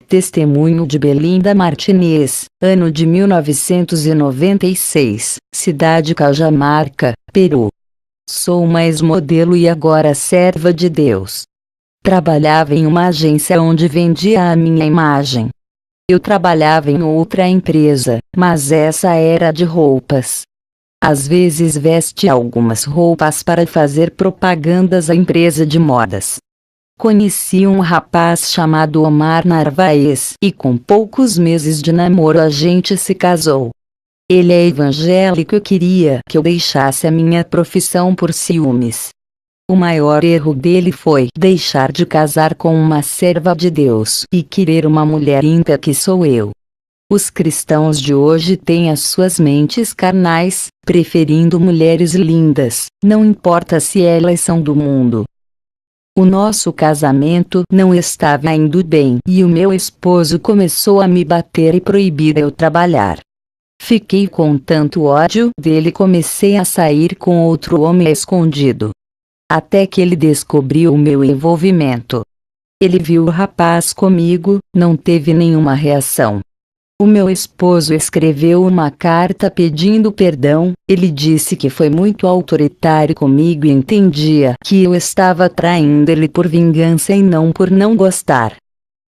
Testemunho de Belinda Martinez, ano de 1996, cidade Cajamarca, Peru. Sou uma ex-modelo e agora serva de Deus. Trabalhava em uma agência onde vendia a minha imagem. Eu trabalhava em outra empresa, mas essa era de roupas. Às vezes veste algumas roupas para fazer propagandas à empresa de modas. Conheci um rapaz chamado Omar Narvaez e com poucos meses de namoro a gente se casou. Ele é evangélico e queria que eu deixasse a minha profissão por ciúmes. O maior erro dele foi deixar de casar com uma serva de Deus e querer uma mulher ímpia que sou eu. Os cristãos de hoje têm as suas mentes carnais, preferindo mulheres lindas, não importa se elas são do mundo. O nosso casamento não estava indo bem e o meu esposo começou a me bater e proibir eu trabalhar. Fiquei com tanto ódio dele e comecei a sair com outro homem escondido. Até que ele descobriu o meu envolvimento. Ele viu o rapaz comigo, não teve nenhuma reação. O meu esposo escreveu uma carta pedindo perdão. Ele disse que foi muito autoritário comigo e entendia que eu estava traindo ele por vingança e não por não gostar.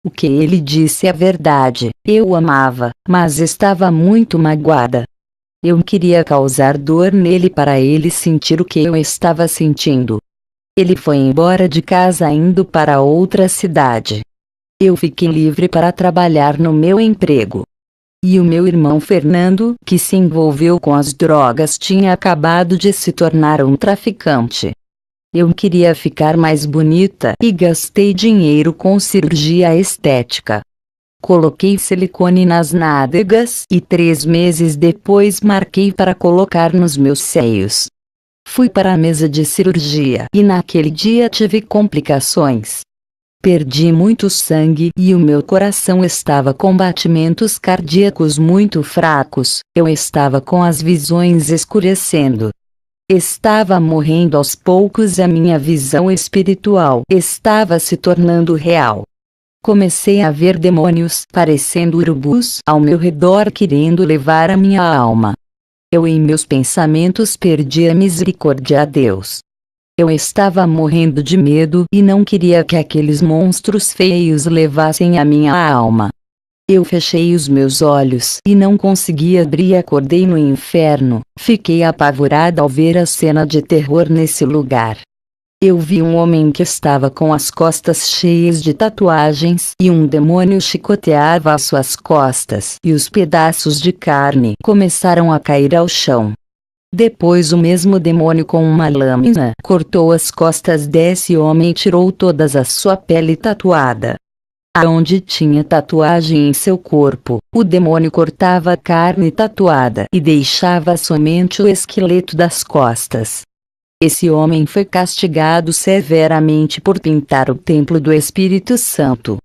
O que ele disse é verdade, eu o amava, mas estava muito magoada. Eu queria causar dor nele para ele sentir o que eu estava sentindo. Ele foi embora de casa indo para outra cidade. Eu fiquei livre para trabalhar no meu emprego. E o meu irmão Fernando, que se envolveu com as drogas, tinha acabado de se tornar um traficante. Eu queria ficar mais bonita e gastei dinheiro com cirurgia estética. Coloquei silicone nas nádegas e 3 meses depois marquei para colocar nos meus seios. Fui para a mesa de cirurgia e naquele dia tive complicações. Perdi muito sangue e o meu coração estava com batimentos cardíacos muito fracos, eu estava com as visões escurecendo. Estava morrendo aos poucos e a minha visão espiritual estava se tornando real. Comecei a ver demônios parecendo urubus ao meu redor querendo levar a minha alma. Eu em meus pensamentos perdi a misericórdia a Deus. Eu estava morrendo de medo e não queria que aqueles monstros feios levassem a minha alma. Eu fechei os meus olhos e não consegui abrir e acordei no inferno. Fiquei apavorada ao ver a cena de terror nesse lugar. Eu vi um homem que estava com as costas cheias de tatuagens e um demônio chicoteava as suas costas e os pedaços de carne começaram a cair ao chão. Depois o mesmo demônio com uma lâmina cortou as costas desse homem e tirou toda a sua pele tatuada. Aonde tinha tatuagem em seu corpo, o demônio cortava a carne tatuada e deixava somente o esqueleto das costas. Esse homem foi castigado severamente por pintar o templo do Espírito Santo.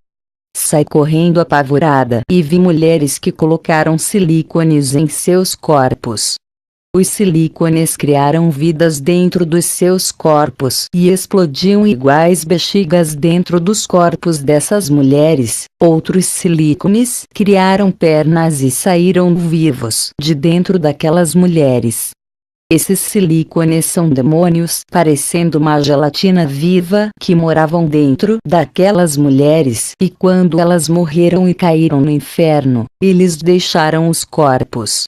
Saí correndo apavorada e vi mulheres que colocaram silicones em seus corpos. Os silicones criaram vidas dentro dos seus corpos e explodiam iguais bexigas dentro dos corpos dessas mulheres. Outros silicones criaram pernas e saíram vivos de dentro daquelas mulheres. Esses silicones são demônios, parecendo uma gelatina viva, que moravam dentro daquelas mulheres e quando elas morreram e caíram no inferno, eles deixaram os corpos.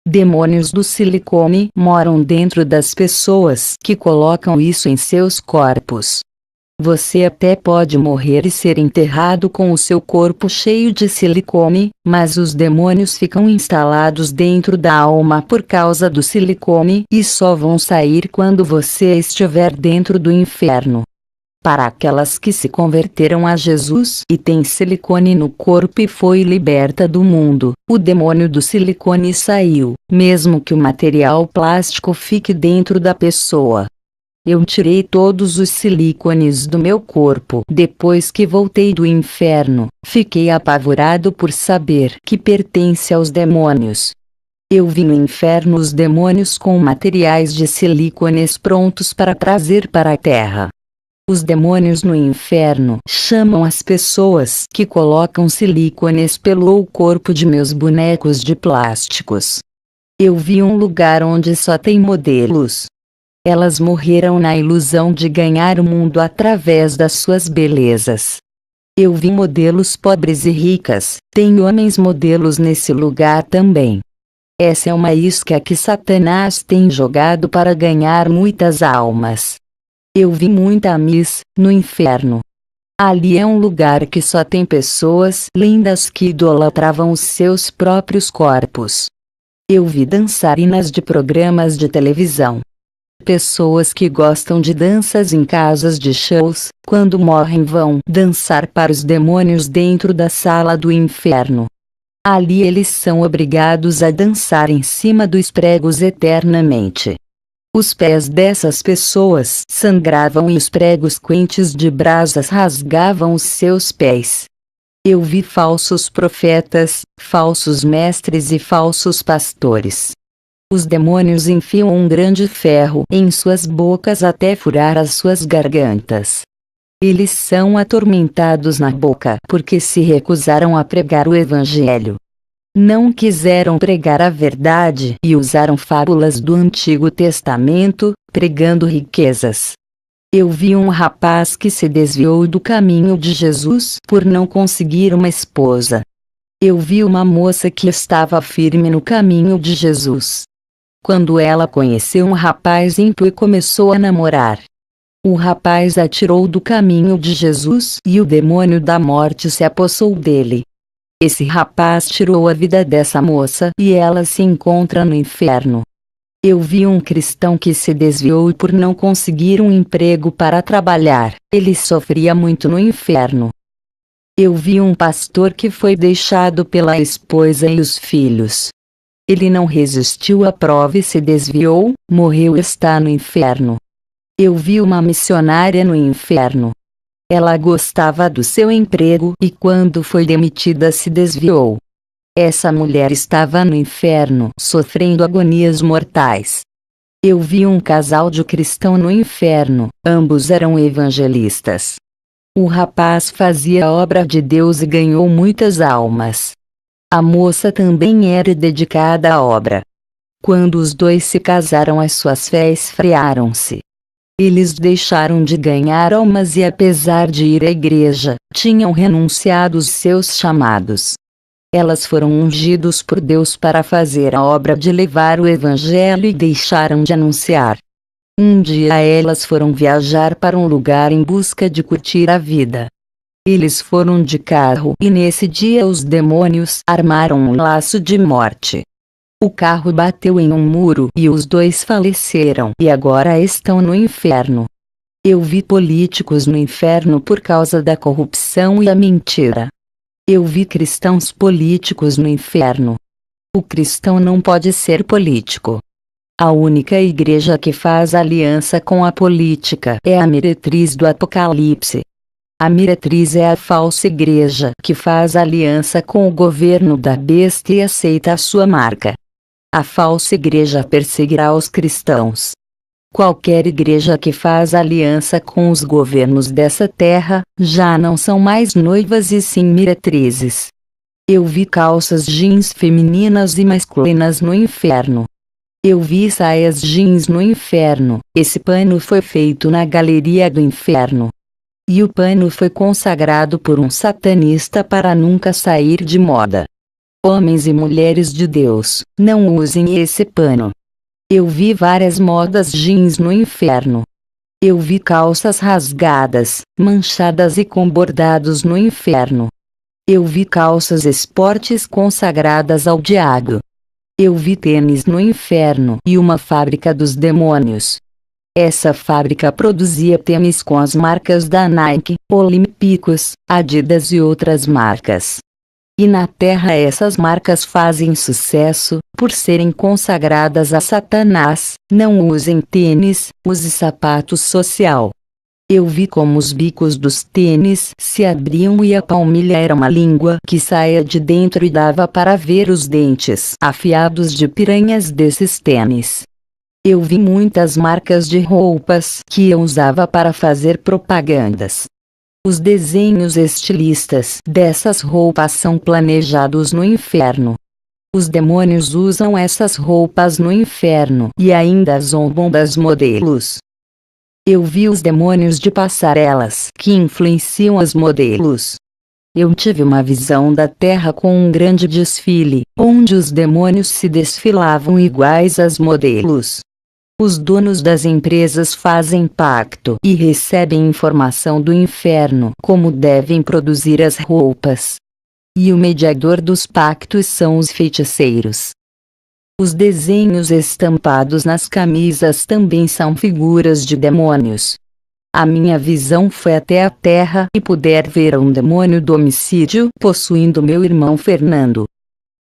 Demônios do silicone moram dentro das pessoas que colocam isso em seus corpos. Você até pode morrer e ser enterrado com o seu corpo cheio de silicone, mas os demônios ficam instalados dentro da alma por causa do silicone e só vão sair quando você estiver dentro do inferno. Para aquelas que se converteram a Jesus e têm silicone no corpo e foi liberta do mundo, o demônio do silicone saiu, mesmo que o material plástico fique dentro da pessoa. Eu tirei todos os silicones do meu corpo depois que voltei do inferno. Fiquei apavorado por saber que pertence aos demônios. Eu vi no inferno os demônios com materiais de silicones prontos para trazer para a terra. Os demônios no inferno chamam as pessoas que colocam silicone pelo corpo de meus bonecos de plásticos. Eu vi um lugar onde só tem modelos. Elas morreram na ilusão de ganhar o mundo através das suas belezas. Eu vi modelos pobres e ricas, tem homens modelos nesse lugar também. Essa é uma isca que Satanás tem jogado para ganhar muitas almas. Eu vi muita Miss no inferno. Ali é um lugar que só tem pessoas lindas que idolatravam os seus próprios corpos. Eu vi dançarinas de programas de televisão. Pessoas que gostam de danças em casas de shows, quando morrem vão dançar para os demônios dentro da sala do inferno. Ali eles são obrigados a dançar em cima dos pregos eternamente. Os pés dessas pessoas sangravam e os pregos quentes de brasas rasgavam os seus pés. Eu vi falsos profetas, falsos mestres e falsos pastores. Os demônios enfiam um grande ferro em suas bocas até furar as suas gargantas. Eles são atormentados na boca porque se recusaram a pregar o Evangelho. Não quiseram pregar a verdade e usaram fábulas do Antigo Testamento, pregando riquezas. Eu vi um rapaz que se desviou do caminho de Jesus por não conseguir uma esposa. Eu vi uma moça que estava firme no caminho de Jesus. Quando ela conheceu um rapaz ímpio e começou a namorar. O rapaz a tirou do caminho de Jesus e o demônio da morte se apossou dele. Esse rapaz tirou a vida dessa moça e ela se encontra no inferno. Eu vi um cristão que se desviou por não conseguir um emprego para trabalhar, ele sofria muito no inferno. Eu vi um pastor que foi deixado pela esposa e os filhos. Ele não resistiu à prova e se desviou, morreu e está no inferno. Eu vi uma missionária no inferno. Ela gostava do seu emprego e quando foi demitida se desviou. Essa mulher estava no inferno sofrendo agonias mortais. Eu vi um casal de cristão no inferno, ambos eram evangelistas. O rapaz fazia a obra de Deus e ganhou muitas almas. A moça também era dedicada à obra. Quando os dois se casaram as suas fés esfriaram-se. Eles deixaram de ganhar almas e apesar de ir à igreja, tinham renunciado aos seus chamados. Elas foram ungidos por Deus para fazer a obra de levar o Evangelho e deixaram de anunciar. Um dia elas foram viajar para um lugar em busca de curtir a vida. Eles foram de carro e nesse dia os demônios armaram um laço de morte. O carro bateu em um muro e os dois faleceram e agora estão no inferno. Eu vi políticos no inferno por causa da corrupção e a mentira. Eu vi cristãos políticos no inferno. O cristão não pode ser político. A única igreja que faz aliança com a política é a meretriz do Apocalipse. A meretriz é a falsa igreja que faz aliança com o governo da besta e aceita a sua marca. A falsa igreja perseguirá os cristãos. Qualquer igreja que faz aliança com os governos dessa terra, já não são mais noivas e sim meretrizes. Eu vi calças jeans femininas e masculinas no inferno. Eu vi saias jeans no inferno, esse pano foi feito na galeria do inferno. E o pano foi consagrado por um satanista para nunca sair de moda. Homens e mulheres de Deus, não usem esse pano. Eu vi várias modas jeans no inferno. Eu vi calças rasgadas, manchadas e com bordados no inferno. Eu vi calças esportes consagradas ao diabo. Eu vi tênis no inferno e uma fábrica dos demônios. Essa fábrica produzia tênis com as marcas da Nike, Olímpicos, Adidas e outras marcas. E na Terra essas marcas fazem sucesso, por serem consagradas a Satanás. Não usem tênis, use sapato social. Eu vi como os bicos dos tênis se abriam e a palmilha era uma língua que saía de dentro e dava para ver os dentes afiados de piranhas desses tênis. Eu vi muitas marcas de roupas que eu usava para fazer propagandas. Os desenhos estilistas dessas roupas são planejados no inferno. Os demônios usam essas roupas no inferno e ainda zombam das modelos. Eu vi os demônios de passarelas que influenciam as modelos. Eu tive uma visão da Terra com um grande desfile, onde os demônios se desfilavam iguais às modelos. Os donos das empresas fazem pacto e recebem informação do inferno como devem produzir as roupas. E o mediador dos pactos são os feiticeiros. Os desenhos estampados nas camisas também são figuras de demônios. A minha visão foi até a terra e puder ver um demônio do homicídio possuindo meu irmão Fernando.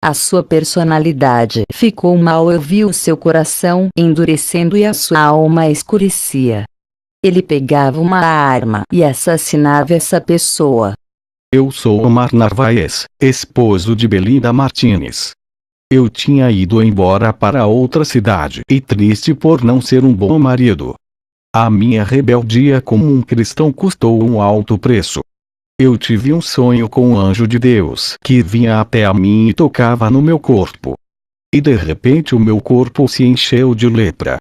A sua personalidade ficou mal, eu vi o seu coração endurecendo e a sua alma escurecia. Ele pegava uma arma e assassinava essa pessoa. Eu sou Omar Narvaez, esposo de Belinda Martínez. Eu tinha ido embora para outra cidade e triste por não ser um bom marido. A minha rebeldia como um cristão custou um alto preço. Eu tive um sonho com um anjo de Deus que vinha até a mim e tocava no meu corpo. E de repente o meu corpo se encheu de lepra.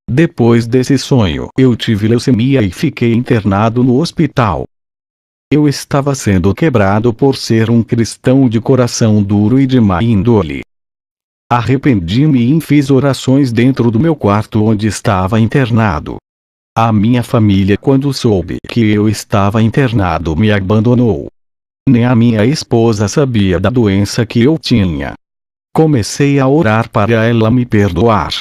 Depois desse sonho, eu tive leucemia e fiquei internado no hospital. Eu estava sendo quebrado por ser um cristão de coração duro e de má índole. Arrependi-me e fiz orações dentro do meu quarto onde estava internado. A minha família, quando soube que eu estava internado, me abandonou. Nem a minha esposa sabia da doença que eu tinha. Comecei a orar para ela me perdoar.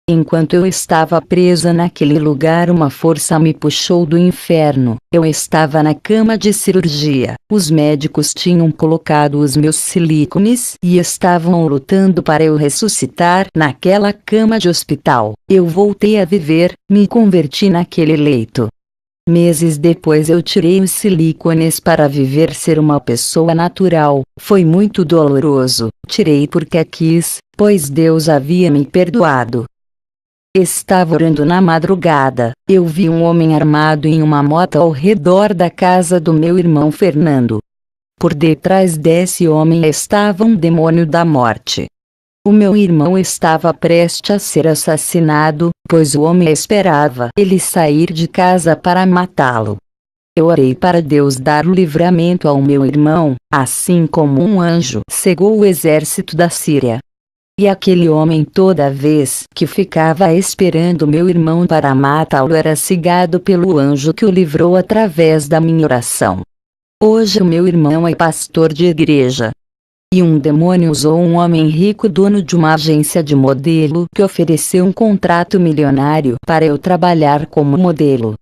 Enquanto eu estava presa naquele lugar, uma força me puxou do inferno. Eu estava na cama de cirurgia. Os médicos tinham colocado os meus silícones e estavam lutando para eu ressuscitar naquela cama de hospital. Eu voltei a viver, me converti naquele leito. Meses depois eu tirei os silicões para viver ser uma pessoa natural. Foi muito doloroso. Tirei porque quis, pois Deus havia me perdoado. Estava orando na madrugada, eu vi um homem armado em uma moto ao redor da casa do meu irmão Fernando. Por detrás desse homem estava um demônio da morte. O meu irmão estava prestes a ser assassinado, pois o homem esperava ele sair de casa para matá-lo. Eu orei para Deus dar o livramento ao meu irmão, assim como um anjo cegou o exército da Síria. E aquele homem, toda vez que ficava esperando meu irmão para matá-lo, era cegado pelo anjo que o livrou através da minha oração. Hoje o meu irmão é pastor de igreja. E um demônio usou um homem rico, dono de uma agência de modelo, que ofereceu um contrato milionário para eu trabalhar como modelo.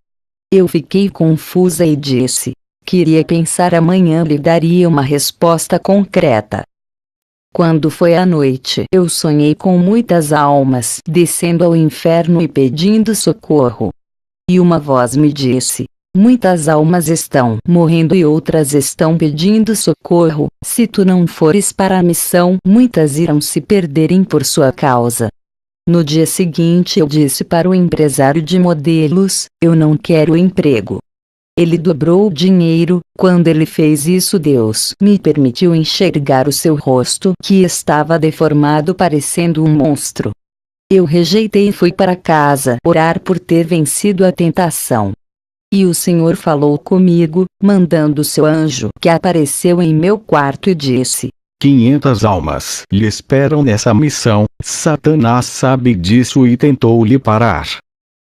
Eu fiquei confusa e disse: queria pensar, amanhã lhe daria uma resposta concreta. Quando foi à noite, eu sonhei com muitas almas descendo ao inferno e pedindo socorro. E uma voz me disse: muitas almas estão morrendo e outras estão pedindo socorro. Se tu não fores para a missão, muitas irão se perderem por sua causa. No dia seguinte eu disse para o empresário de modelos: eu não quero emprego. Ele dobrou o dinheiro. Quando ele fez isso, Deus me permitiu enxergar o seu rosto, que estava deformado, parecendo um monstro. Eu rejeitei e fui para casa orar por ter vencido a tentação. E o Senhor falou comigo, mandando seu anjo, que apareceu em meu quarto e disse: 500 almas lhe esperam nessa missão. Satanás sabe disso e tentou lhe parar.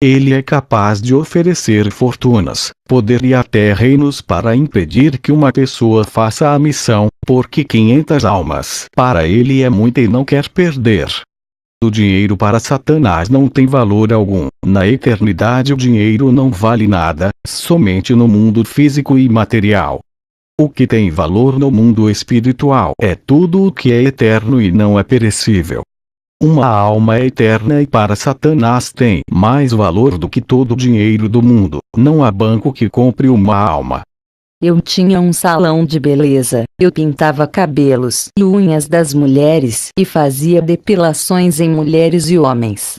Ele é capaz de oferecer fortunas, poder e até reinos para impedir que uma pessoa faça a missão, porque 500 almas para ele é muito e não quer perder. O dinheiro para Satanás não tem valor algum. Na eternidade o dinheiro não vale nada, somente no mundo físico e material. O que tem valor no mundo espiritual é tudo o que é eterno e não é perecível. Uma alma é eterna e para Satanás tem mais valor do que todo o dinheiro do mundo. Não há banco que compre uma alma. Eu tinha um salão de beleza. Eu pintava cabelos e unhas das mulheres e fazia depilações em mulheres e homens.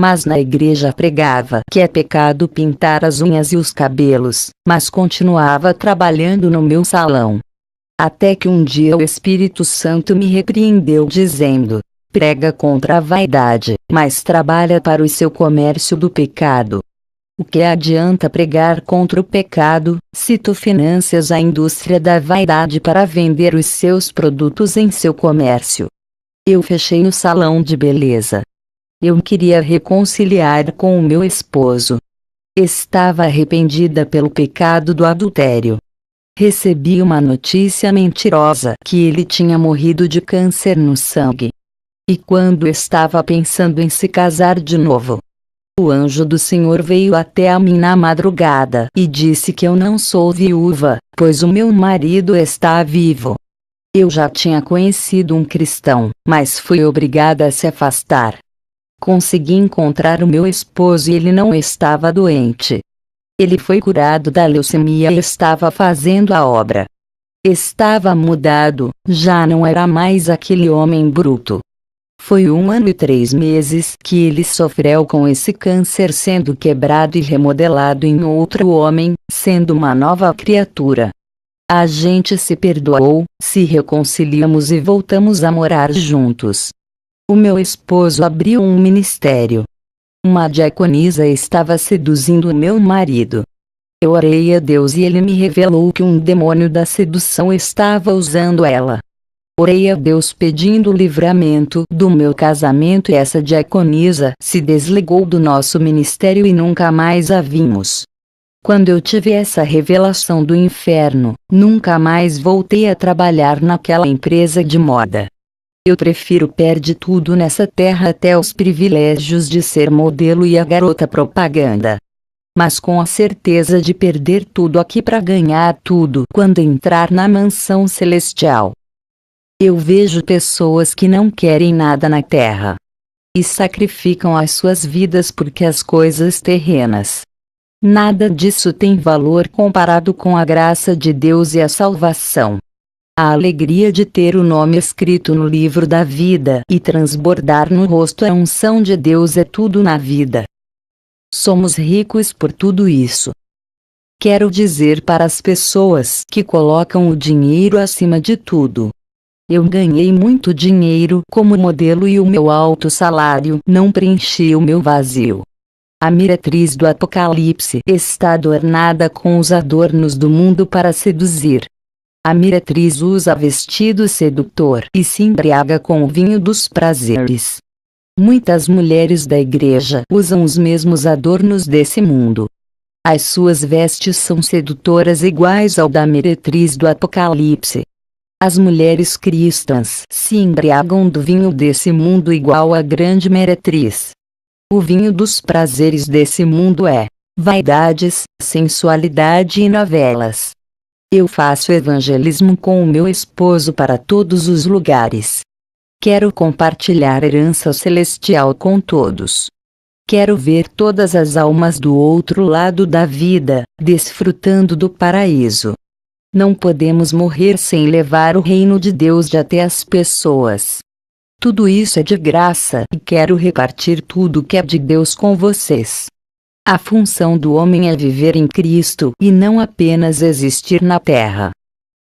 Mas na igreja pregava que é pecado pintar as unhas e os cabelos, mas continuava trabalhando no meu salão. Até que um dia o Espírito Santo me repreendeu dizendo: prega contra a vaidade, mas trabalha para o seu comércio do pecado. O que adianta pregar contra o pecado, se tu financias a indústria da vaidade para vender os seus produtos em seu comércio? Eu fechei o salão de beleza. Eu queria reconciliar com o meu esposo. Estava arrependida pelo pecado do adultério. Recebi uma notícia mentirosa que ele tinha morrido de câncer no sangue. E quando estava pensando em se casar de novo, o anjo do Senhor veio até a mim na madrugada e disse que eu não sou viúva, pois o meu marido está vivo. Eu já tinha conhecido um cristão, mas fui obrigada a se afastar. Consegui encontrar o meu esposo e ele não estava doente. Ele foi curado da leucemia e estava fazendo a obra. Estava mudado, já não era mais aquele homem bruto. Foi 1 ano e 3 meses que ele sofreu com esse câncer, sendo quebrado e remodelado em outro homem, sendo uma nova criatura. A gente se perdoou, se reconciliamos e voltamos a morar juntos. O meu esposo abriu um ministério. Uma diaconisa estava seduzindo o meu marido. Eu orei a Deus e ele me revelou que um demônio da sedução estava usando ela. Orei a Deus pedindo livramento do meu casamento e essa diaconisa se desligou do nosso ministério e nunca mais a vimos. Quando eu tive essa revelação do inferno, nunca mais voltei a trabalhar naquela empresa de moda. Eu prefiro perder tudo nessa terra, até os privilégios de ser modelo e a garota propaganda. Mas com a certeza de perder tudo aqui para ganhar tudo quando entrar na mansão celestial. Eu vejo pessoas que não querem nada na terra e sacrificam as suas vidas porque as coisas terrenas. Nada disso tem valor comparado com a graça de Deus e a salvação. A alegria de ter o nome escrito no livro da vida e transbordar no rosto a unção de Deus é tudo na vida. Somos ricos por tudo isso. Quero dizer para as pessoas que colocam o dinheiro acima de tudo. Eu ganhei muito dinheiro como modelo e o meu alto salário não preenchia o meu vazio. A meretriz do Apocalipse está adornada com os adornos do mundo para seduzir. A meretriz usa vestido sedutor e se embriaga com o vinho dos prazeres. Muitas mulheres da igreja usam os mesmos adornos desse mundo. As suas vestes são sedutoras iguais ao da meretriz do Apocalipse. As mulheres cristãs se embriagam do vinho desse mundo igual à grande meretriz. O vinho dos prazeres desse mundo é vaidades, sensualidade e novelas. Eu faço evangelismo com o meu esposo para todos os lugares. Quero compartilhar a herança celestial com todos. Quero ver todas as almas do outro lado da vida, desfrutando do paraíso. Não podemos morrer sem levar o reino de Deus até as pessoas. Tudo isso é de graça e quero repartir tudo que é de Deus com vocês. A função do homem é viver em Cristo e não apenas existir na terra.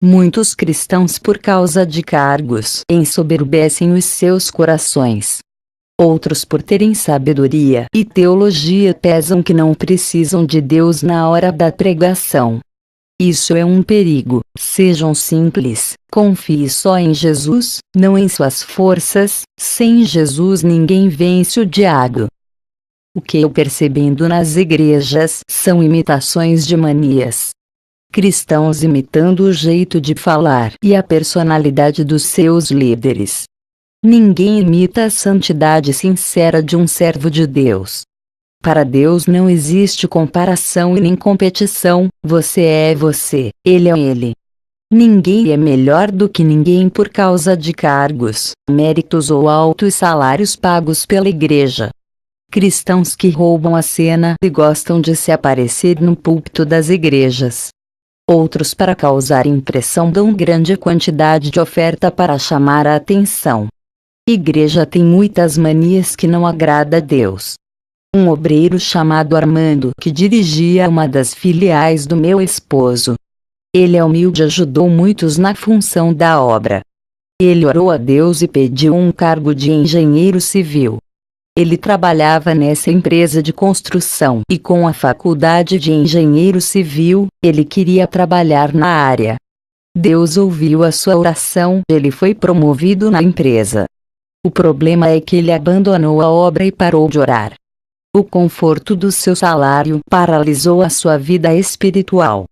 Muitos cristãos, por causa de cargos, ensoberbecem os seus corações. Outros, por terem sabedoria e teologia, pesam que não precisam de Deus na hora da pregação. Isso é um perigo. Sejam simples, confie só em Jesus, não em suas forças. Sem Jesus ninguém vence o diabo. O que eu percebendo nas igrejas são imitações de manias. Cristãos imitando o jeito de falar e a personalidade dos seus líderes. Ninguém imita a santidade sincera de um servo de Deus. Para Deus não existe comparação e nem competição, você é você, Ele é Ele. Ninguém é melhor do que ninguém por causa de cargos, méritos ou altos salários pagos pela igreja. Cristãos que roubam a cena e gostam de se aparecer no púlpito das igrejas. Outros, para causar impressão, dão grande quantidade de oferta para chamar a atenção. Igreja tem muitas manias que não agrada a Deus. Um obreiro chamado Armando que dirigia uma das filiais do meu esposo. Ele é humilde e ajudou muitos na função da obra. Ele orou a Deus e pediu um cargo de engenheiro civil. Ele trabalhava nessa empresa de construção e com a faculdade de engenheiro civil, ele queria trabalhar na área. Deus ouviu a sua oração e ele foi promovido na empresa. O problema é que ele abandonou a obra e parou de orar. O conforto do seu salário paralisou a sua vida espiritual.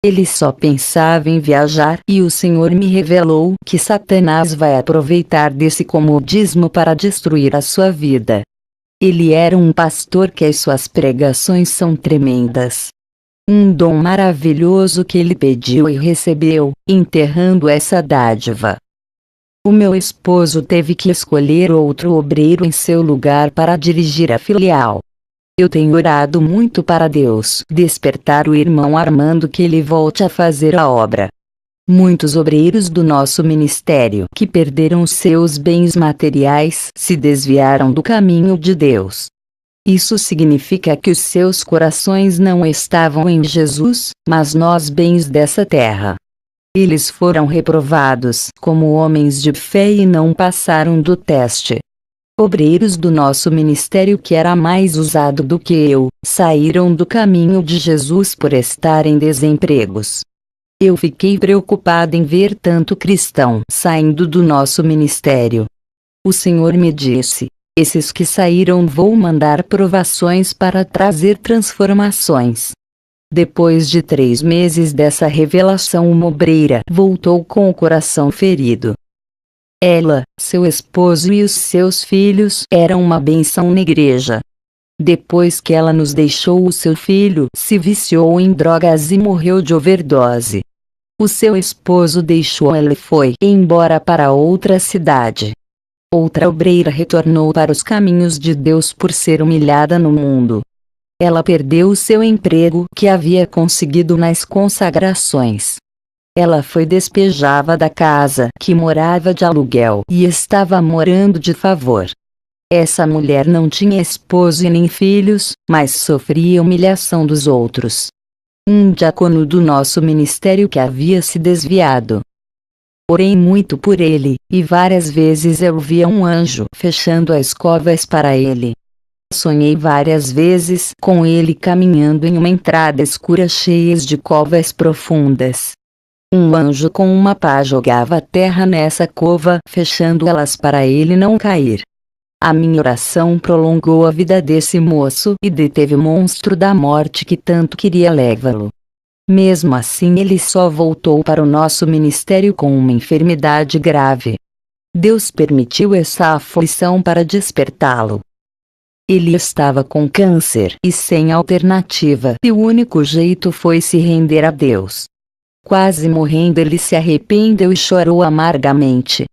Ele só pensava em viajar e o Senhor me revelou que Satanás vai aproveitar desse comodismo para destruir a sua vida. Ele era um pastor que as suas pregações são tremendas. Um dom maravilhoso que ele pediu e recebeu, enterrando essa dádiva. O meu esposo teve que escolher outro obreiro em seu lugar para dirigir a filial. Eu tenho orado muito para Deus despertar o irmão Armando que ele volte a fazer a obra. Muitos obreiros do nosso ministério que perderam seus bens materiais se desviaram do caminho de Deus. Isso significa que os seus corações não estavam em Jesus, mas nos bens dessa terra. Eles foram reprovados como homens de fé e não passaram do teste. Obreiros do nosso ministério que era mais usado do que eu, saíram do caminho de Jesus por estarem desempregos. Eu fiquei preocupada em ver tanto cristão saindo do nosso ministério. O Senhor me disse: esses que saíram vou mandar provações para trazer transformações. Depois de 3 meses dessa revelação, uma obreira voltou com o coração ferido. Ela, seu esposo e os seus filhos eram uma bênção na igreja. Depois que ela nos deixou, o seu filho se viciou em drogas e morreu de overdose. O seu esposo deixou ela e foi embora para outra cidade. Outra obreira retornou para os caminhos de Deus por ser humilhada no mundo. Ela perdeu o seu emprego que havia conseguido nas consagrações. Ela foi despejada da casa que morava de aluguel e estava morando de favor. Essa mulher não tinha esposo e nem filhos, mas sofria humilhação dos outros. Um diácono do nosso ministério que havia se desviado. Orei muito por ele, e várias vezes eu via um anjo fechando as covas para ele. Sonhei várias vezes com ele caminhando em uma entrada escura cheia de covas profundas. Um anjo com uma pá jogava terra nessa cova, fechando elas para ele não cair. A minha oração prolongou a vida desse moço e deteve o monstro da morte que tanto queria levá-lo. Mesmo assim, ele só voltou para o nosso ministério com uma enfermidade grave. Deus permitiu essa aflição para despertá-lo. Ele estava com câncer e sem alternativa, e o único jeito foi se render a Deus. Quase morrendo, ele se arrependeu e chorou amargamente.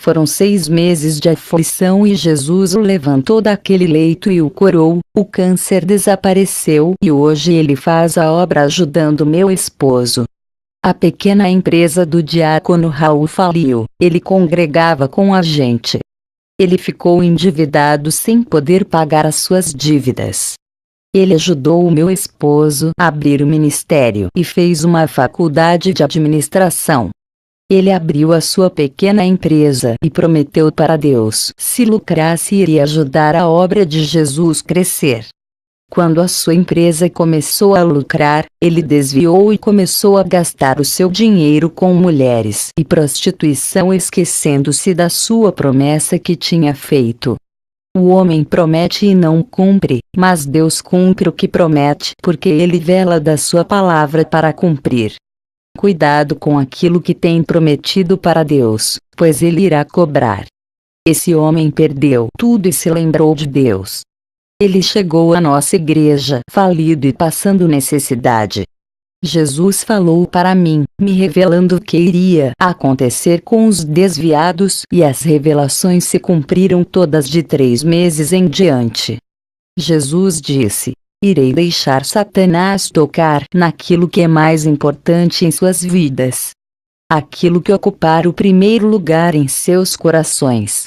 Foram 6 meses de aflição e Jesus o levantou daquele leito e o curou, o câncer desapareceu e hoje ele faz a obra ajudando meu esposo. A pequena empresa do diácono Raul faliu, ele congregava com a gente. Ele ficou endividado sem poder pagar as suas dívidas. Ele ajudou o meu esposo a abrir o ministério e fez uma faculdade de administração. Ele abriu a sua pequena empresa e prometeu para Deus, se lucrasse, iria ajudar a obra de Jesus crescer. Quando a sua empresa começou a lucrar, ele desviou e começou a gastar o seu dinheiro com mulheres e prostituição, esquecendo-se da sua promessa que tinha feito. O homem promete e não cumpre, mas Deus cumpre o que promete, porque ele vela da sua palavra para cumprir. Cuidado com aquilo que tem prometido para Deus, pois ele irá cobrar. Esse homem perdeu tudo e se lembrou de Deus. Ele chegou à nossa igreja falido e passando necessidade. Jesus falou para mim, me revelando o que iria acontecer com os desviados, e as revelações se cumpriram todas de 3 meses em diante. Jesus disse: irei deixar Satanás tocar naquilo que é mais importante em suas vidas. Aquilo que ocupar o primeiro lugar em seus corações.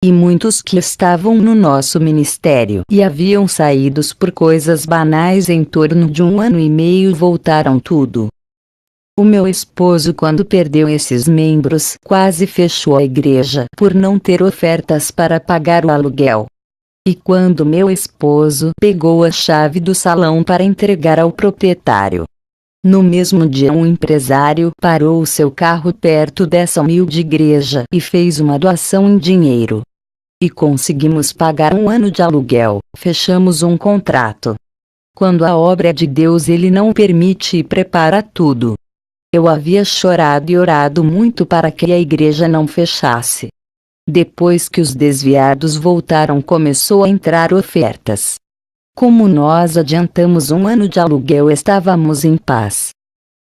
E muitos que estavam no nosso ministério e haviam saído por coisas banais em torno de 1 ano e meio voltaram tudo. O meu esposo, quando perdeu esses membros, quase fechou a igreja por não ter ofertas para pagar o aluguel. E quando meu esposo pegou a chave do salão para entregar ao proprietário, no mesmo dia um empresário parou o seu carro perto dessa humilde igreja e fez uma doação em dinheiro. E conseguimos pagar 1 ano de aluguel, fechamos um contrato. Quando a obra é de Deus, Ele não permite e prepara tudo. Eu havia chorado e orado muito para que a igreja não fechasse. Depois que os desviados voltaram, começou a entrar ofertas. Como nós adiantamos 1 ano de aluguel, estávamos em paz.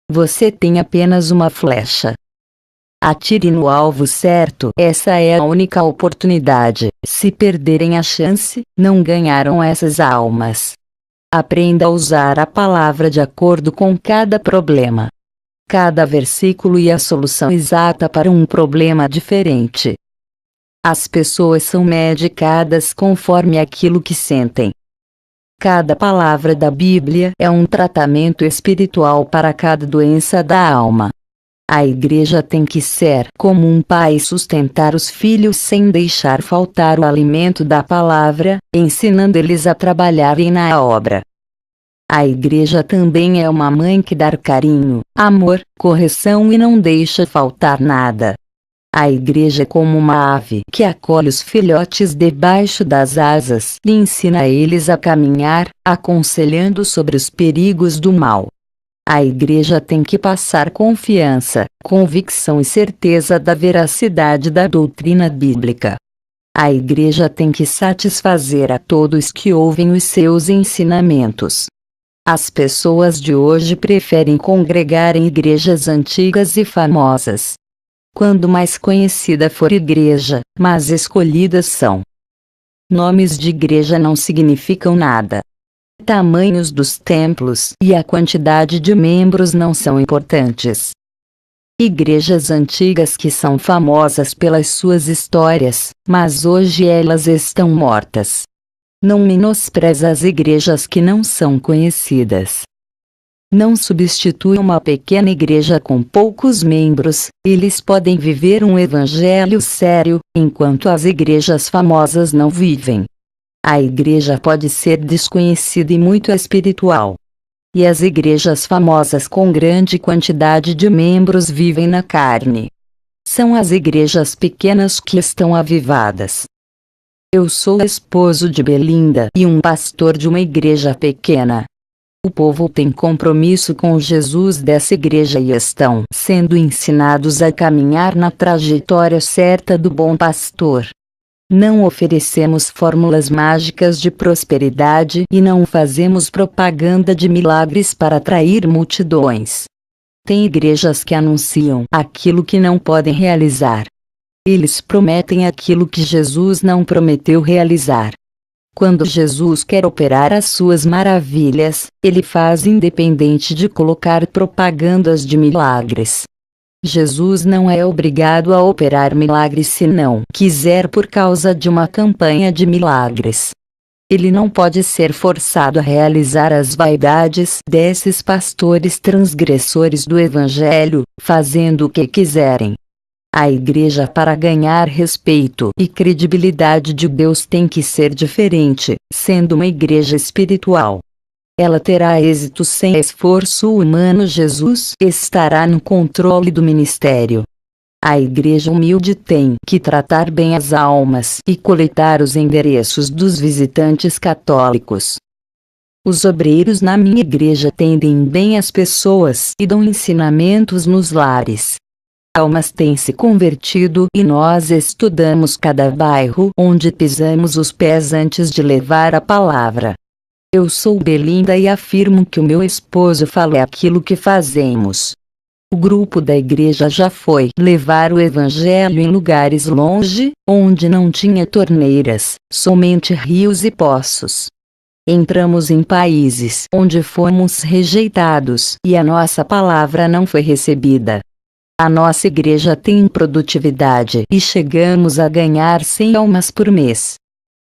Você tem apenas uma flecha. Atire no alvo certo, essa é a única oportunidade. Se perderem a chance, não ganharam essas almas. Aprenda a usar a palavra de acordo com cada problema. Cada versículo e a solução exata para um problema diferente. As pessoas são medicadas conforme aquilo que sentem. Cada palavra da Bíblia é um tratamento espiritual para cada doença da alma. A igreja tem que ser como um pai, sustentar os filhos sem deixar faltar o alimento da palavra, ensinando eles a trabalharem na obra. A igreja também é uma mãe que dá carinho, amor, correção e não deixa faltar nada. A igreja é como uma ave que acolhe os filhotes debaixo das asas e ensina a eles a caminhar, aconselhando sobre os perigos do mal. A igreja tem que passar confiança, convicção e certeza da veracidade da doutrina bíblica. A igreja tem que satisfazer a todos que ouvem os seus ensinamentos. As pessoas de hoje preferem congregar em igrejas antigas e famosas. Quando mais conhecida for igreja, mais escolhidas são. Nomes de igreja não significam nada. Tamanhos dos templos e a quantidade de membros não são importantes. Igrejas antigas que são famosas pelas suas histórias, mas hoje elas estão mortas. Não menospreze as igrejas que não são conhecidas. Não substitui uma pequena igreja com poucos membros, eles podem viver um evangelho sério, enquanto as igrejas famosas não vivem. A igreja pode ser desconhecida e muito espiritual. E as igrejas famosas com grande quantidade de membros vivem na carne. São as igrejas pequenas que estão avivadas. Eu sou esposo de Belinda e um pastor de uma igreja pequena. O povo tem compromisso com Jesus dessa igreja e estão sendo ensinados a caminhar na trajetória certa do bom pastor. Não oferecemos fórmulas mágicas de prosperidade e não fazemos propaganda de milagres para atrair multidões. Tem igrejas que anunciam aquilo que não podem realizar. Eles prometem aquilo que Jesus não prometeu realizar. Quando Jesus quer operar as suas maravilhas, Ele faz independente de colocar propagandas de milagres. Jesus não é obrigado a operar milagres se não quiser por causa de uma campanha de milagres. Ele não pode ser forçado a realizar as vaidades desses pastores transgressores do Evangelho, fazendo o que quiserem. A igreja, para ganhar respeito e credibilidade de Deus, tem que ser diferente, sendo uma igreja espiritual. Ela terá êxito sem esforço humano. Jesus estará no controle do ministério. A igreja humilde tem que tratar bem as almas e coletar os endereços dos visitantes católicos. Os obreiros na minha igreja atendem bem as pessoas e dão ensinamentos nos lares. Almas têm se convertido e nós estudamos cada bairro onde pisamos os pés antes de levar a palavra. Eu sou Belinda e afirmo que o meu esposo fala é aquilo que fazemos. O grupo da igreja já foi levar o evangelho em lugares longe, onde não tinha torneiras, somente rios e poços. Entramos em países onde fomos rejeitados e a nossa palavra não foi recebida. A nossa igreja tem produtividade e chegamos a ganhar 100 almas por mês.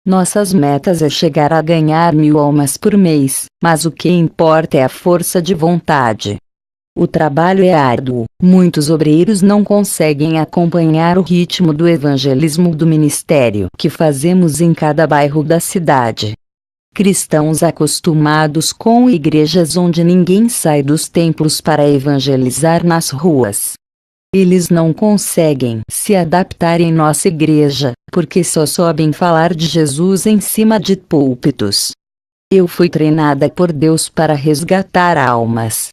Nossas metas é chegar a ganhar 1000 almas por mês, mas o que importa é a força de vontade. O trabalho é árduo, muitos obreiros não conseguem acompanhar o ritmo do evangelismo do ministério que fazemos em cada bairro da cidade. Cristãos acostumados com igrejas onde ninguém sai dos templos para evangelizar nas ruas. Eles não conseguem se adaptar em nossa igreja, porque só sabem falar de Jesus em cima de púlpitos. Eu fui treinada por Deus para resgatar almas.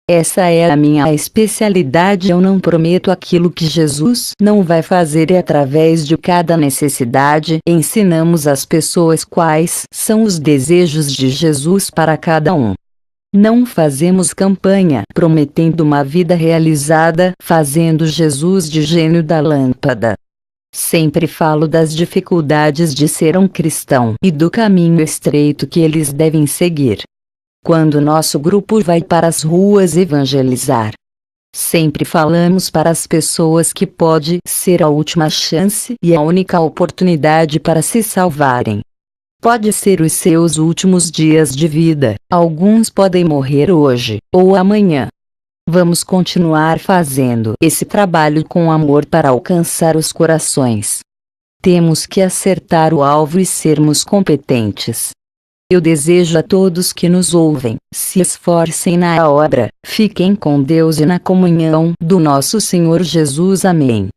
Essa é a minha especialidade. Eu não prometo aquilo que Jesus não vai fazer, e através de cada necessidade ensinamos às pessoas quais são os desejos de Jesus para cada um. Não fazemos campanha prometendo uma vida realizada, fazendo Jesus de gênio da lâmpada. Sempre falo das dificuldades de ser um cristão e do caminho estreito que eles devem seguir. Quando nosso grupo vai para as ruas evangelizar, sempre falamos para as pessoas que pode ser a última chance e a única oportunidade para se salvarem. Pode ser os seus últimos dias de vida, alguns podem morrer hoje, ou amanhã. Vamos continuar fazendo esse trabalho com amor para alcançar os corações. Temos que acertar o alvo e sermos competentes. Eu desejo a todos que nos ouvem, se esforcem na obra, fiquem com Deus e na comunhão do nosso Senhor Jesus. Amém.